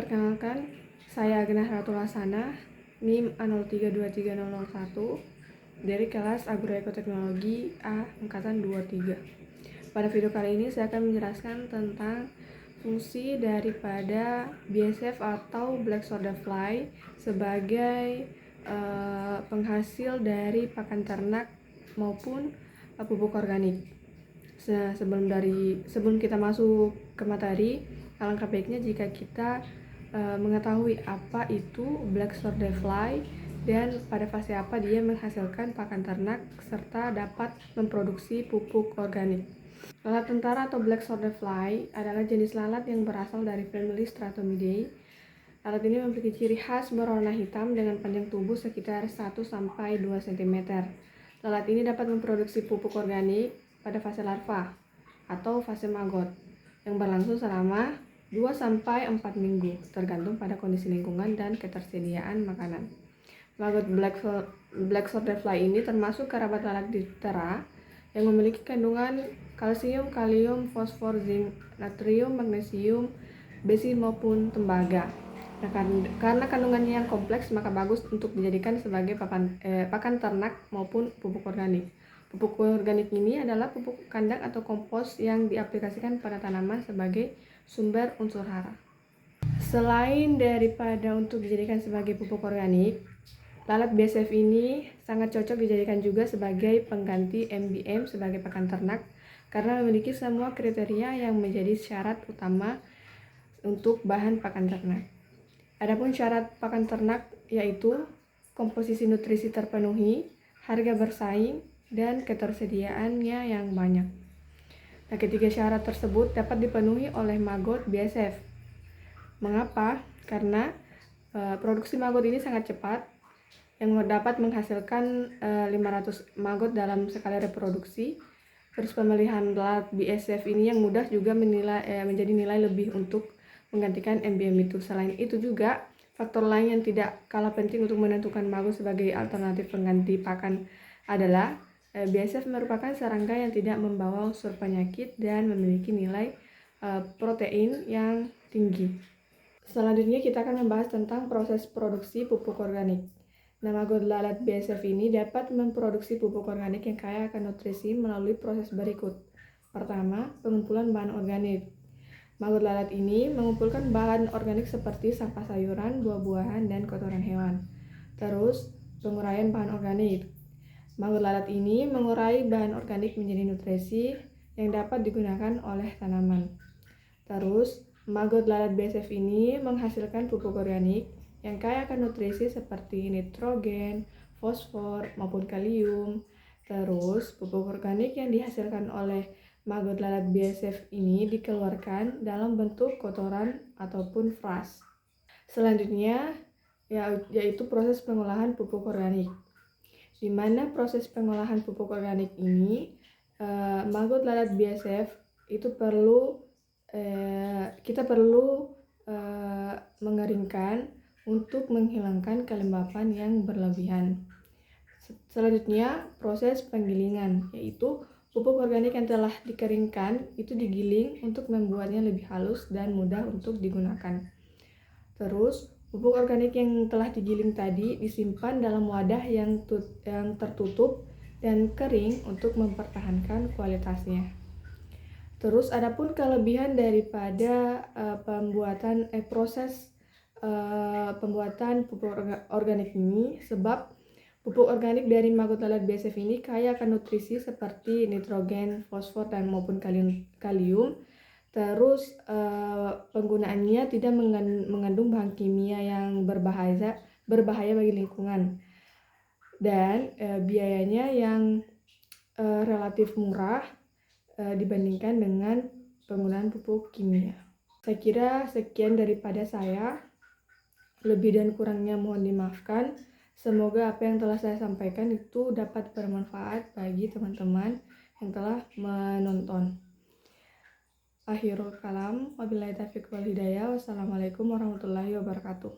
Perkenalkan, saya Agnes Ratulasana, NIM A032301 dari kelas Agroekoteknologi A Angkatan 23. Pada video kali ini saya akan menjelaskan tentang fungsi daripada BSF atau Black Soldier Fly sebagai penghasil dari pakan ternak maupun pupuk organik. Sebelum kita masuk ke materi, alangkah baiknya jika kita mengetahui apa itu Black Soldier Fly dan pada fase apa dia menghasilkan pakan ternak serta dapat memproduksi pupuk organik. Lalat tentara atau Black Soldier Fly adalah jenis lalat yang berasal dari famili Stratomidae. Lalat ini memiliki ciri khas berwarna hitam dengan panjang tubuh sekitar 1-2 cm. Lalat ini dapat memproduksi pupuk organik pada fase larva atau fase maggot yang berlangsung selama 2-4 minggu tergantung pada kondisi lingkungan dan ketersediaan makanan. Maggot Black Soldier Fly ini termasuk kerabat lalat Diptera yang memiliki kandungan kalsium, kalium, fosfor, zinc, natrium, magnesium, besi maupun tembaga. Nah, karena kandungannya yang kompleks maka bagus untuk dijadikan sebagai pakan ternak maupun pupuk organik. Pupuk organik ini adalah pupuk kandang atau kompos yang diaplikasikan pada tanaman sebagai sumber unsur hara. Selain daripada untuk dijadikan sebagai pupuk organik, lalat BSF ini sangat cocok dijadikan juga sebagai pengganti MBM sebagai pakan ternak karena memiliki semua kriteria yang menjadi syarat utama untuk bahan pakan ternak. Adapun syarat pakan ternak yaitu komposisi nutrisi terpenuhi, harga bersaing, dan ketersediaannya yang banyak. Nah, ketiga syarat tersebut dapat dipenuhi oleh maggot BSF. Mengapa? Karena produksi maggot ini sangat cepat, yang dapat menghasilkan 500 maggot dalam sekali reproduksi. Terus pemilihan lalat BSF ini yang mudah juga menjadi nilai lebih untuk menggantikan MBM itu. Selain itu juga faktor lain yang tidak kalah penting untuk menentukan maggot sebagai alternatif pengganti pakan adalah BSF merupakan serangga yang tidak membawa unsur penyakit dan memiliki nilai protein yang tinggi. Selanjutnya kita akan membahas tentang proses produksi pupuk organik. Nah, maggot lalat BSF ini dapat memproduksi pupuk organik yang kaya akan nutrisi melalui proses berikut. Pertama, pengumpulan bahan organik. Maggot lalat ini mengumpulkan bahan organik seperti sampah sayuran, buah-buahan, dan kotoran hewan. Terus, penguraian bahan organik. Maggot lalat ini mengurai bahan organik menjadi nutrisi yang dapat digunakan oleh tanaman. Terus, maggot lalat BSF ini menghasilkan pupuk organik yang kaya akan nutrisi seperti nitrogen, fosfor, maupun kalium. Terus, pupuk organik yang dihasilkan oleh maggot lalat BSF ini dikeluarkan dalam bentuk kotoran ataupun frass. Selanjutnya, yaitu proses pengolahan pupuk organik. Di mana proses pengolahan pupuk organik ini maggot lalat BSF itu kita perlu mengeringkan untuk menghilangkan kelembapan yang berlebihan. Selanjutnya proses penggilingan, yaitu pupuk organik yang telah dikeringkan itu digiling untuk membuatnya lebih halus dan mudah untuk digunakan. Terus pupuk organik yang telah digiling tadi disimpan dalam wadah yang tertutup dan kering untuk mempertahankan kualitasnya. Terus adapun kelebihan daripada proses pembuatan pupuk organik ini, sebab pupuk organik dari maggot lalat BSF ini kaya akan nutrisi seperti nitrogen, fosfor, dan maupun kalium. Terus penggunaannya tidak mengandung bahan kimia yang berbahaya bagi lingkungan dan biayanya yang relatif murah dibandingkan dengan penggunaan pupuk kimia. Saya kira sekian daripada saya, lebih dan kurangnya mohon dimaafkan. Semoga apa yang telah saya sampaikan itu dapat bermanfaat bagi teman-teman yang telah menonton. Akhirul kalam, wabillahi taufiq wal hidayah. Wassalamualaikum warahmatullahi wabarakatuh.